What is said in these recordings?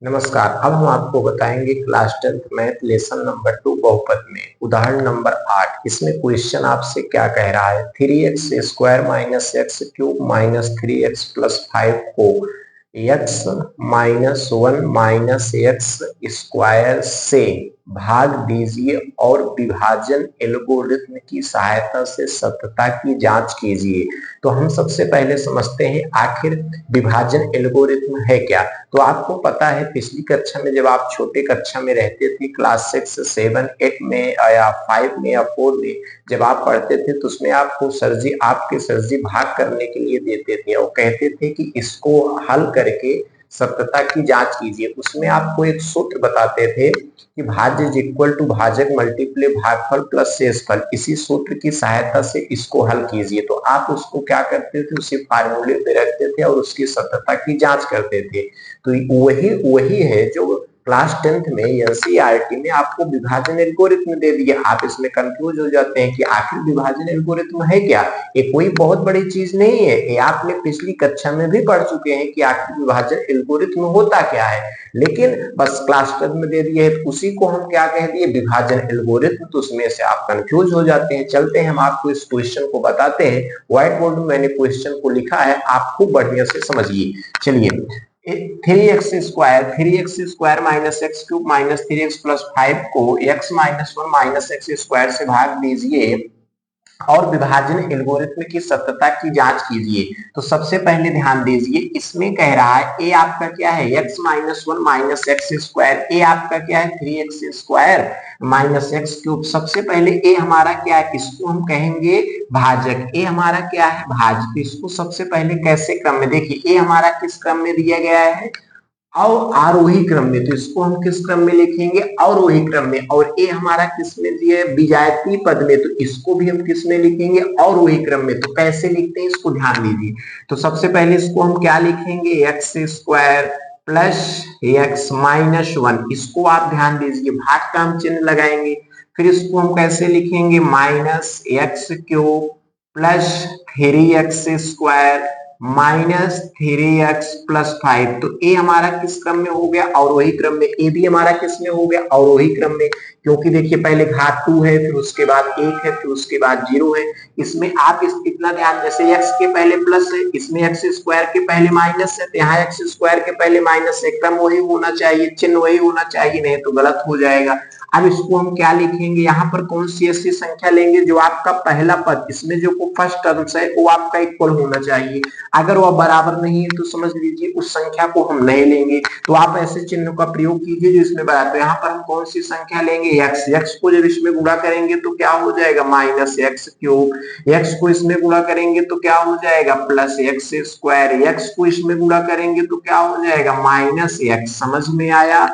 नमस्कार। अब हम आपको बताएंगे class 10th math lesson number 2 बहुपद में उदाहरण नंबर 8। इसमें क्वेश्चन आपसे क्या कह रहा है, 3x square minus x cube minus 3x plus 5 को x minus 1 minus x square से भाग दीजिए और विभाजन एल्गोरिथ्म की सहायता से सत्यता की जांच कीजिए। तो हम सबसे पहले समझते हैं आखिर विभाजन एल्गोरिथ्म है क्या। तो आपको पता है पिछली कक्षा में जब आप छोटे कक्षा में रहते थे, क्लास 6, 7, 8 में या 5 में या 4 में जब आप पढ़ते थे, तो उसमें आपको आपके सर जी भाग करने के लिए देते थे और कहते थे कि इसको हल करके सत्यता की जांच कीजिए। उसमें आपको एक सूत्र बताते थे कि भाज्य इज इक्वल टू भाजक मल्टीप्लाई भागफल प्लस शेषफल। इसी सूत्र की सहायता से इसको हल कीजिए। तो आप उसको क्या करते थे, उसी फार्मूले पे रखते थे और उसकी सत्यता की जांच करते थे। तो वही वही है जो क्लास 10th में एनसीईआरटी में आपको विभाजन एल्गोरिथ्म दे दिया। आप इसमें कंफ्यूज हो जाते हैं कि आखिर विभाजन एल्गोरिथ्म है क्या। ये कोई बहुत बड़ी चीज नहीं है, ये आपने पिछली कक्षा में भी पढ़ चुके हैं कि आखिर विभाजन एल्गोरिथ्म होता क्या है, लेकिन बस क्लास 10 में दे दिए है, उसी को हम क्या कह दिए, विभाजन एल्गोरिथ्म। तो उसमें से आप कंफ्यूज हो जाते हैं। चलते हैं, हम आपको इस क्वेश्चन को बताते हैं। व्हाइट बोर्ड में मैंने क्वेश्चन को लिखा है, आप खूब बढ़िया से समझिए। चलिए, 3x square minus x cube minus 3x plus 5 को x minus 1 minus x square से भाग दीजिए और विभाजन एल्गोरिथ्म की सत्यता की जांच कीजिए। तो सबसे पहले ध्यान दीजिए, इसमें कह रहा है ए आपका क्या है, x minus 1 minus x square. A आपका क्या है, 3x square minus x cube. सबसे पहले ए हमारा क्या है, इसको हम कहेंगे भाजक। ए हमारा क्या है, भाजक। इसको सबसे पहले कैसे क्रम में, देखिए ए हमारा किस क्रम में दिया गया है, और आरोही क्रम में। तो इसको हम किस क्रम में लिखेंगे, अवरोही क्रम में। और ए हमारा किस में दिया है, विजातीय पद में। तो इसको भी हम किस में लिखेंगे, अवरोही क्रम में। तो कैसे लिखते हैं इसको ध्यान दीजिए। तो सबसे पहले इसको हम क्या लिखेंगे, x square plus x minus 1। इसको आप ध्यान दीजिए, भाग का हम चिन्ह लगाएंगे। फिर इसको हम कैसे लिखेंगे, minus x cube plus 3x square minus 3x plus 5। तो ए हमारा किस क्रम में हो गया, अवरोही क्रम में। ए भी हमारा किस में हो गया, अवरोही क्रम में। क्योंकि देखिए पहले घात 2 है, फिर उसके बाद 1 है, फिर उसके बाद 0 है। इसमें आप इतना ध्यान, जैसे x के पहले प्लस है, इसमें x स्क्वायर के पहले माइनस है, तो यहाँ x स्क्वायर के पहले माइनस है। क्रम वही होना चाहिए, चिन्ह वही होना चाहिए, नहीं तो गलत हो जाएगा। अब इसको हम क्या लिखेंगे, यहाँ पर कौन सी ऐसी संख्या लेंगे जो आपका पहला पद, इसमें जो फर्स्ट टर्म्स है वो आपका इक्वल होना चाहिए। अगर वह बराबर नहीं है तो समझ लीजिए उस संख्या को हम नहीं लेंगे। तो आप ऐसे चिन्ह का प्रयोग कीजिए जो इसमें बराबर। तो यहाँ पर हम कौन सी संख्या लेंगे, एक्स। एक्स को जब इसमें गुणा करेंगे तो क्या हो जाएगा, माइनस एक्स क्यूब। एक्स को इसमें गुणा करेंगे तो क्या हो जाएगा, प्लस एक्स स्क्वायर। एक्स को इसमें गुणा करेंगे तो क्या हो जाएगा, माइनस एक्स। समझ में आया।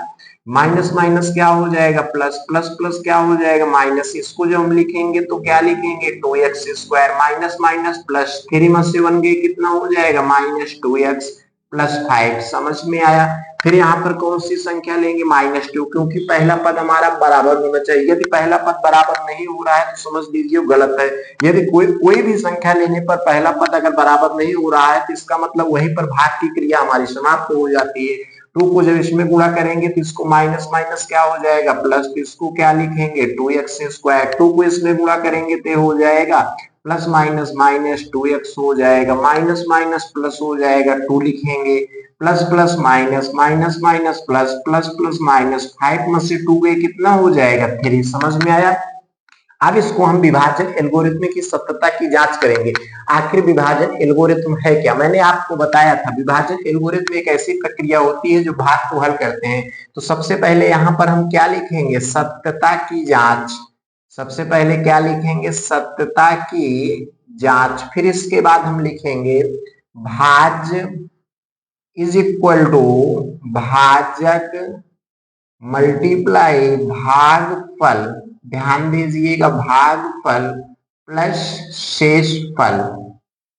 माइनस माइनस क्या हो जाएगा, प्लस। प्लस प्लस क्या हो जाएगा, माइनस। इसको जब हम लिखेंगे तो क्या लिखेंगे, 2x square minus minus plus 3 में से 1 गए, कितना हो जाएगा, माइनस 2x प्लस 5। समझ में आया। फिर यहाँ पर कौन सी संख्या लेंगे, -2, क्योंकि पहला पद हमारा बराबर होना चाहिए। यदि पहला पद बराबर नहीं हो रहा है तो समझ लीजिए गलत है। यदि कोई भी संख्या लेने पर पहला पद अगर बराबर नहीं हो रहा है तो इसका मतलब वहीं पर भाग की क्रिया हमारी समाप्त हो जाती है। 2 को जब इसमें गुणा करेंगे तो इसको माइनस माइनस क्या हो जाएगा, प्लस। तो इसको क्या लिखेंगे, 2x स्क्वायर। 2 को इसमें गुणा करेंगे तो हो जाएगा प्लस माइनस माइनस 2x हो जाएगा, माइनस माइनस प्लस हो जाएगा, 2 लिखेंगे। Plus plus minus minus minus plus plus plus minus 5 में से 2 गए, कितना हो जाएगा, 3। समझ में आया। अब इसको हम विभाजन एल्गोरिथम की सत्यता की जांच करेंगे। आखिर विभाजन एल्गोरिथम है क्या। मैंने आपको बताया था विभाजन एल्गोरिथम एक ऐसी प्रक्रिया होती है जो भाग को हल करते हैं। तो सबसे पहले यहाँ पर हम क्या लिखेंगे, सत्यता की जांच। सबसे पहले क्या लिखेंगे, सत्यता की जांच। फिर इसके बाद हम लिखेंगे भाज्य इज इक्वल टू भाजक मल्टीप्लाई भागफल। ध्यान दीजिएगा, भागफल प्लस शेषफल।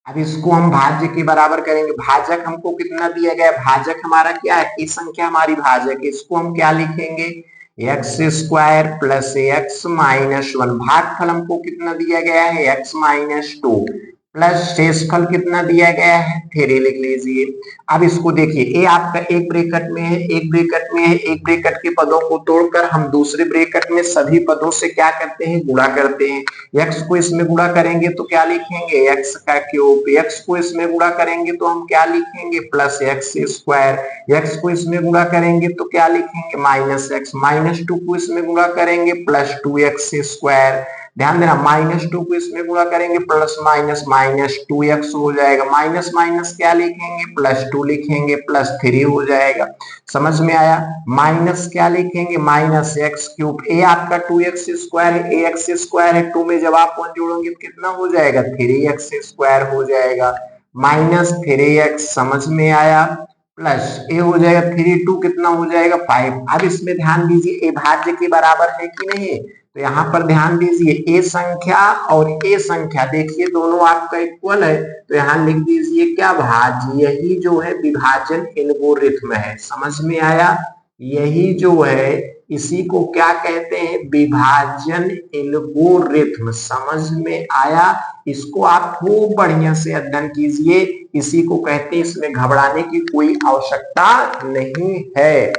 अब इसको हम भाज्य के बराबर करेंगे। भाजक हमको कितना दिया गया है, भाजक हमारा क्या है, इस संख्या हमारी भाजक। इसको हम क्या लिखेंगे, x square plus x minus 1। भागफल हमको कितना दिया गया है, एक्स माइनस 2। प्लस शेषफल कितना दिया गया है 3 लिख लीजिए। अब इसको देखिए, ए आपका एक ब्रैकेट में है, एक ब्रैकेट में है, एक ब्रैकेट के पदों को तोड़कर हम दूसरे ब्रैकेट में सभी पदों से क्या करते हैं, गुणा करते हैं। x को इसमें गुणा करेंगे तो क्या लिखेंगे, x का क्यूब। x को इसमें गुणा करेंगे तो हम क्या लिखेंगे, प्लस एक्स स्क्वायर। x को इसमें गुणा करेंगे तो क्या लिखेंगे, माइनस एक्स। -2 को इसमें गुणा करेंगे प्लस 2x स्क्वायर। ध्यान देना, -2 को इसमें गुणा करेंगे प्लस माइनस -2x हो जाएगा। माइनस माइनस क्या लिखेंगे, +2 लिखेंगे, +3 हो जाएगा। समझ में आया। माइनस क्या लिखेंगे, -x³। ए आपका 2x स्क्वायर है, ax स्क्वायर है, 2 में जब आप 1 जोड़ोगे तो कितना हो जाएगा, 3x स्क्वायर हो जाएगा। -3x समझ में आया। प्लस ए हो जाएगा 3, 2 कितना हो जाएगा 5। अब इसमें ध्यान दीजिए, ए भाज्य के बराबर है कि नहीं, तो यहाँ पर ध्यान दीजिए, ए संख्या और ए संख्या देखिए दोनों आपका इक्वल है, तो यहाँ लिख दीजिए क्या, भाज्य। यही जो है विभाजन एल्गोरिथ्म है। समझ में आया। यही जो है इसी को क्या कहते हैं, विभाजन एल्गोरिथ्म। समझ में आया। इसको आप खूब बढ़िया से अध्ययन कीजिए। इसी को कहते हैं, इसमें घबराने की कोई आवश्यकता नहीं है।